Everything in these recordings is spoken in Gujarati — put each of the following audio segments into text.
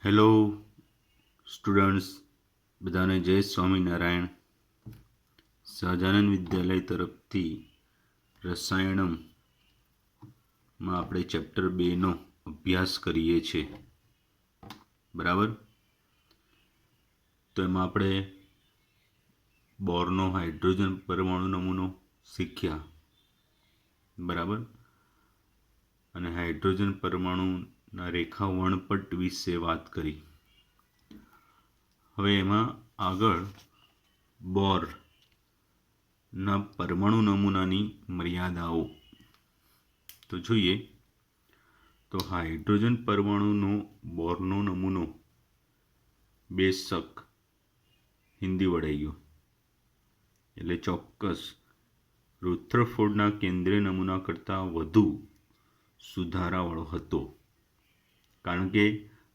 હેલો સ્ટુડન્ટ્સ, બધાને જય સ્વામિનારાયણ. સહજાનંદ વિદ્યાલય તરફથી રસાયણમમાં આપણે ચેપ્ટર 2નો અભ્યાસ કરીએ છીએ. બરાબર. તો એમાં આપણે બોરનો હાઇડ્રોજન પરમાણુ નમૂનો શીખ્યા. બરાબર. અને હાઇડ્રોજન પરમાણુના રેખા વર્ણપટ વિશે વાત કરી. હવે એમાં આગળ બોરના પરમાણુ નમૂનાની મર્યાદાઓ તો જોઈએ. તો હાઇડ્રોજન પરમાણુનો બોરનો નમૂનો બેશક હિન્દી વળાઈ ગયો એટલે ચોક્કસ રુથરફોર્ડના કેન્દ્રીય નમૂના કરતાં વધુ સુધારાવાળો હતો, કારણ કે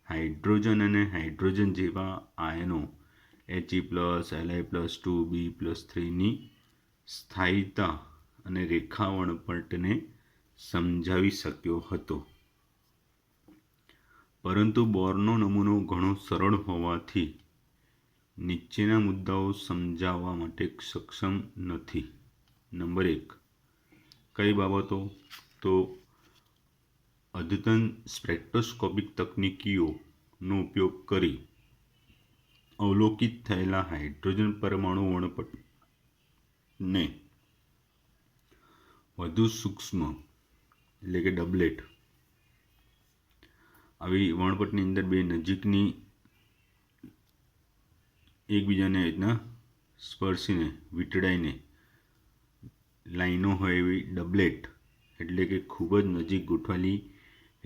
હાઇડ્રોજન અને હાઇડ્રોજન જેવા આયનો He+Li+2B+3ની સ્થાયીતા અને રેખા વર્ણપટને સમજાવી શક્યો હતો. પરંતુ બોરનો નમૂનો ઘણો સરળ હોવાથી નીચેના મુદ્દાઓ સમજાવવા માટે સક્ષમ નથી. નંબર 1, કઈ બાબતો? તો અદ્યતન સ્પેક્ટ્રોસ્કોપિક તકનીકીઓનો ઉપયોગ કરી અવલોકિત થયેલા હાઇડ્રોજન પરમાણુ વર્ણપટને વધુ સૂક્ષ્મ એટલે કે ડબલેટ આવી વર્ણપટની અંદર બે નજીકની એકબીજાને રીતના સ્પર્શીને વીંટળાઈને લાઈનો હોય એવી ડબલેટ એટલે કે ખૂબ જ નજીક ગોઠવાયેલી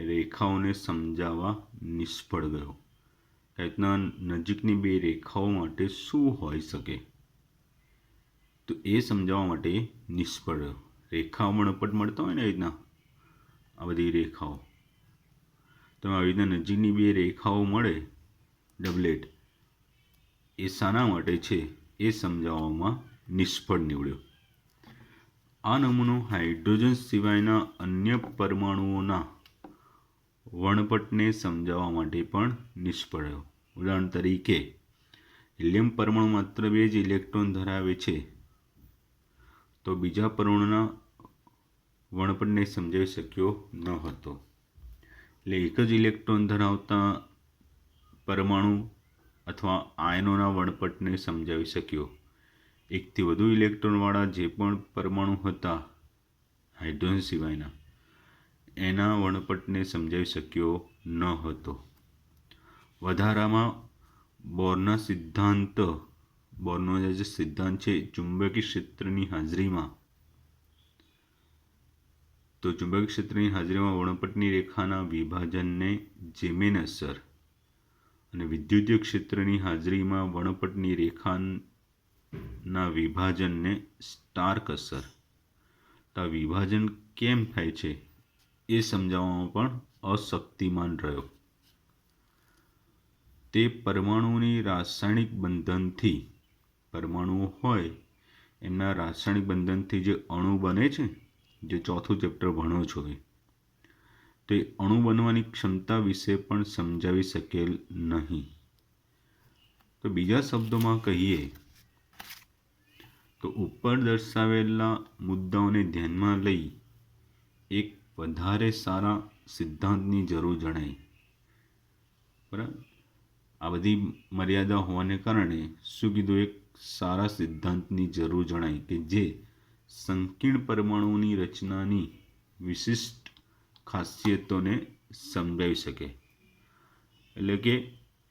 રેખાઓને સમજાવવા નિષ્ફળ ગયો. રીતના નજીકની બે રેખાઓ માટે શું હોઈ શકે, તો એ સમજાવવા માટે નિષ્ફળ રહ્યો. રેખાઓ વર્ણપટ મળતા હોય ને રીતના આ બધી રેખાઓ, તો આવી રીતના નજીકની બે રેખાઓ મળે ડબલેટ, એ શાના માટે છે એ સમજાવવામાં નિષ્ફળ નીવડ્યો. આ નમૂનો હાઇડ્રોજન સિવાયના અન્ય પરમાણુઓના વર્ણપટને સમજાવવા માટે પણ નિષ્ફળ રહ્યો. ઉદાહરણ તરીકે હિલિયમ પરમાણુ માત્ર 2 જ ઇલેક્ટ્રોન ધરાવે છે, તો બીજા પરમાણુના વર્ણપટને સમજાવી શક્યો ન હતો. એટલે એક જ ઇલેક્ટ્રોન ધરાવતા પરમાણુ અથવા આયનોના વર્ણપટને સમજાવી શક્યો. એકથી વધુ ઇલેક્ટ્રોનવાળા જે પણ પરમાણુ હતા હાઇડ્રોજન સિવાયના, એના વર્ણપટને સમજાવી શક્યો ન હતો. વધારામાં બોરનો જે સિદ્ધાંત છે ચુંબકીય ક્ષેત્રની હાજરીમાં, તો ચુંબકીય ક્ષેત્રની હાજરીમાં વર્ણપટની રેખાના વિભાજનને જેમેન અસર અને વિદ્યુતીય ક્ષેત્રની હાજરીમાં વર્ણપટની રેખાના વિભાજનને સ્ટાર્ક અસર. તો આ વિભાજન કેમ થાય છે એ સમજાવવામાં પણ અશક્તિમાન રહ્યો. તે પરમાણુઓની રાસાયણિક બંધનથી, પરમાણુઓ હોય એમના રાસાયણિક બંધનથી જે અણુ બને છે, જે ચોથું ચેપ્ટર ભણો છો તે અણુ બનવાની ક્ષમતા વિશે પણ સમજાવી શકેલ નહીં. તો બીજા શબ્દોમાં કહીએ તો ઉપર દર્શાવેલા મુદ્દાઓને ધ્યાનમાં લઈ એક વધારે સારા સિદ્ધાંતની જરૂર જણાય. બરાબર. આ બધી મર્યાદા હોવાને કારણે શું કીધું, એક સારા સિદ્ધાંતની જરૂર જણાય કે જે સંકીર્ણ પરમાણુઓની રચનાની વિશિષ્ટ ખાસિયતોને સમજાવી શકે. એટલે કે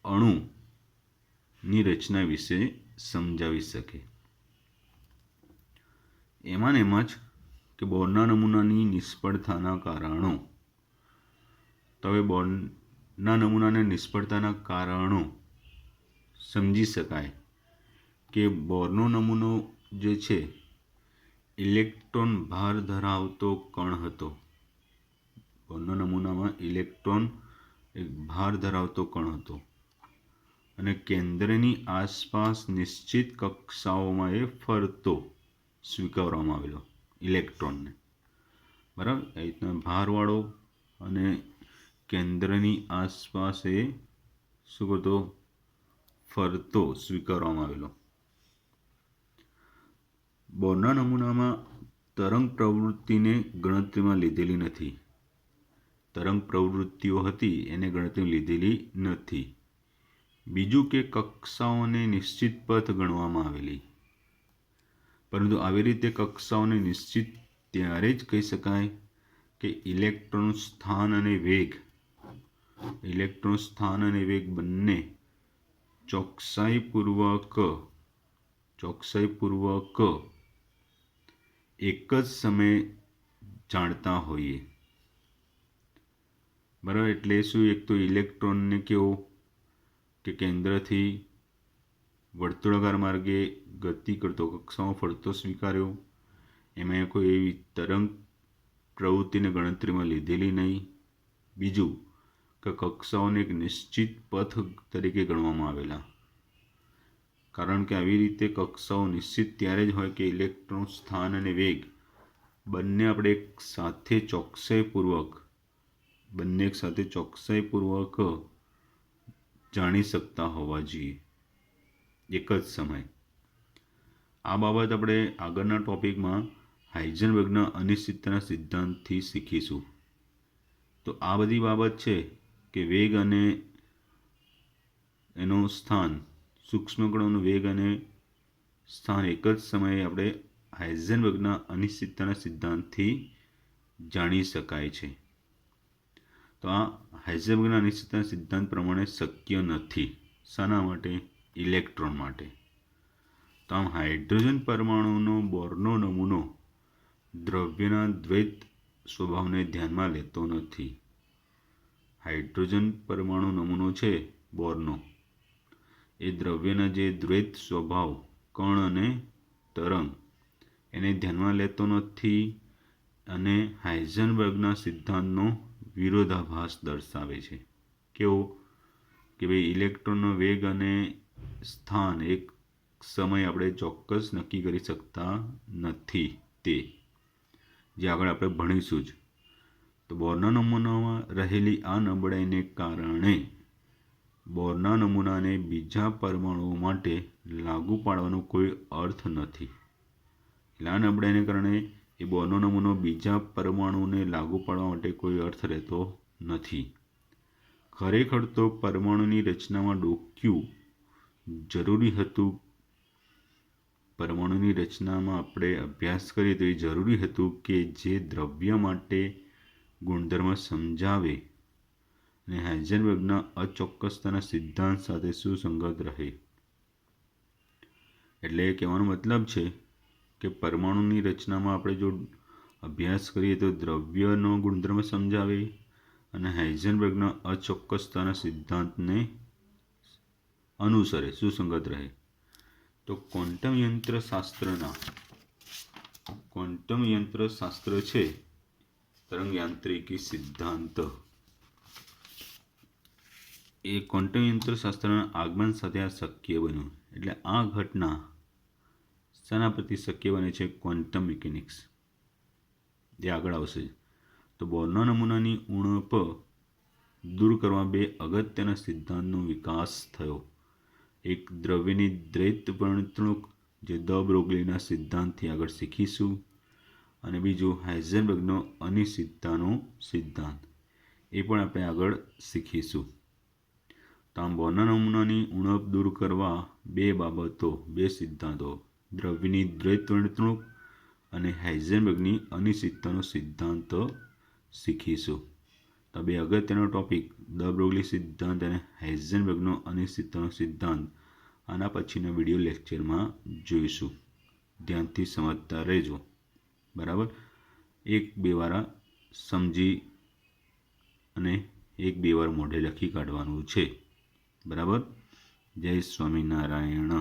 અણુની રચના વિશે સમજાવી શકે. એમાં જ કે બોરના નમૂનાની નિષ્ફળતાના કારણો. તો હવે બોરના નમૂનાના નિષ્ફળતાના કારણો સમજી શકાય કે બોરનો નમૂનો જે છે ઇલેક્ટ્રોન ભાર ધરાવતો કણ હતો. બોરના નમૂનામાં ઇલેક્ટ્રોન એક ભાર ધરાવતો કણ હતો અને કેન્દ્રની આસપાસ નિશ્ચિત કક્ષાઓમાં એ ફરતો સ્વીકારવામાં આવેલો ઇલેક્ટ્રોનને. બરાબર. એ રીતના ભારવાળો અને કેન્દ્રની આસપાસ એ શું કરતો? ફરતો સ્વીકારવામાં આવેલો. બોરના નમૂનામાં તરંગ પ્રવૃત્તિને ગણતરીમાં લીધેલી નથી. તરંગ પ્રવૃત્તિઓ હતી એને ગણતરીમાં લીધેલી નથી. બીજું કે કક્ષાઓને નિશ્ચિત પથ ગણવામાં આવેલી, પરંતુ આવી રીતે કક્ષાઓને નિશ્ચિત ત્યારે જ કહી શકાય કે ઇલેક્ટ્રોન સ્થાન અને વેગ બંને ચોકસાઈપૂર્વક એક જ સમયે જાણતા હોઈએ. બરાબર. એટલે શું? એક તો ઇલેક્ટ્રોનને કેવો કે કેન્દ્રથી વર્તુળાકાર માર્ગે ગતિ કરતો કક્ષામાં ફરતો સ્વીકાર્યો. એમાં કોઈ એવી તરંગ પ્રવૃત્તિને ગણતરીમાં લીધેલી નહીં. બીજું કે કક્ષાઓને એક નિશ્ચિત પથ તરીકે ગણવામાં આવેલા, કારણ કે આવી રીતે કક્ષાઓ નિશ્ચિત ત્યારે જ હોય કે ઇલેક્ટ્રોન સ્થાન અને વેગ બંને આપણે એક સાથે ચોકસાઈપૂર્વક જાણી શકતા હોવા જોઈએ એક જ સમય. આ બાબત આપણે આગળના ટોપિકમાં હાઇઝનબર્ગના અનિશ્ચિતતાના સિદ્ધાંતથી શીખીશું. તો આ બધી બાબત છે કે વેગ અને એનું સ્થાન, સૂક્ષ્મ કણોનું વેગ અને સ્થાન એક જ સમયે આપણે હાઇઝનબર્ગના અનિશ્ચિતતાના સિદ્ધાંતથી જાણી શકાય છે. તો આ હાઇઝનબર્ગના અનિશ્ચિતતાના સિદ્ધાંત પ્રમાણે શક્ય નથી. શાના માટે? ઇલેક્ટ્રોન માટે. તો આમ હાઇડ્રોજન પરમાણુનો બોરનો નમૂનો દ્રવ્યના દ્વૈત સ્વભાવને ધ્યાનમાં લેતો નથી. હાઇડ્રોજન પરમાણુ નમૂનો છે બોરનો, એ દ્રવ્યના જે દ્વૈત સ્વભાવ કણ અને તરંગ એને ધ્યાનમાં લેતો નથી અને હાઇઝનબર્ગના સિદ્ધાંતનો વિરોધાભાસ દર્શાવે છે. કેવો? કે ભાઈ ઇલેક્ટ્રોનનો વેગ અને સ્થાન એક સમય આપણે ચોક્કસ નક્કી કરી શકતા નથી, તે જે આગળ આપણે ભણીશું જ. તો બોરના નમૂનામાં રહેલી આ નબળાઈને કારણે બોરના નમૂનાને બીજા પરમાણુઓ માટે લાગુ પાડવાનો કોઈ અર્થ નથી. એટલે આ નબળાઈને કારણે એ બોરનો નમૂનો બીજા પરમાણુને લાગુ પાડવા માટે કોઈ અર્થ રહેતો નથી. ખરેખર તો પરમાણુની રચનામાં ડોક્યું જરૂરી હતું. પરમાણુની રચનામાં આપણે અભ્યાસ કરીએ તો એ જરૂરી હતું કે જે દ્રવ્ય માટે ગુણધર્મ સમજાવે અને હાઇઝનબર્ગના અચોક્કસતાના સિદ્ધાંત સાથે સુસંગત રહે. એટલે કહેવાનો મતલબ છે કે પરમાણુની રચનામાં આપણે જો અભ્યાસ કરીએ તો દ્રવ્યનો ગુણધર્મ સમજાવે અને હાઇઝનબર્ગના અચોક્કસતાના સિદ્ધાંતને અનુસરે, સુસંગત રહે. તો ક્વોન્ટમ યંત્રશાસ્ત્ર છે તરંગ યાંત્રિકી સિદ્ધાંત, એ ક્વોન્ટમ યંત્રશાસ્ત્રના આગમન સાથે આ શક્ય બન્યું. એટલે આ ઘટના શાના પ્રતિ શક્ય બને છે? ક્વોન્ટમ મિકેનિક્સ, જે આગળ આવશે. તો બોરના નમૂનાની ઉણપ દૂર કરવા બે અગત્યના સિદ્ધાંતનો વિકાસ થયો. એક દ્રવ્યની દ્વૈત વર્તણૂક, જે દ બ્રોગલીના સિદ્ધાંતથી આગળ શીખીશું, અને બીજું હાઇઝનબર્ગનો અનિશ્ચિતતાનો સિદ્ધાંત, એ પણ આપણે આગળ શીખીશું. તો આમ બોરના નમૂનાની ઉણપ દૂર કરવા બે સિદ્ધાંતો, દ્રવ્યની દ્વૈત વર્તણૂક અને હાઇઝનબર્ગની અનિશ્ચિતતાનો સિદ્ધાંત શીખીશું. તો બે અગત્યનો ટોપિક, દ બ્રોગલી સિદ્ધાંત અને હાઇઝનબર્ગનો અનિશ્ચિતતાનો સિદ્ધાંત, આના પછીના વિડીયો લેક્ચરમાં જોઈશું. ધ્યાનથી સમજતા રહેજો. બરાબર. 1-2 વાર સમજી અને 1-2 વાર મોઢે લખી કાઢવાનું છે. બરાબર. જય સ્વામિનારાયણ.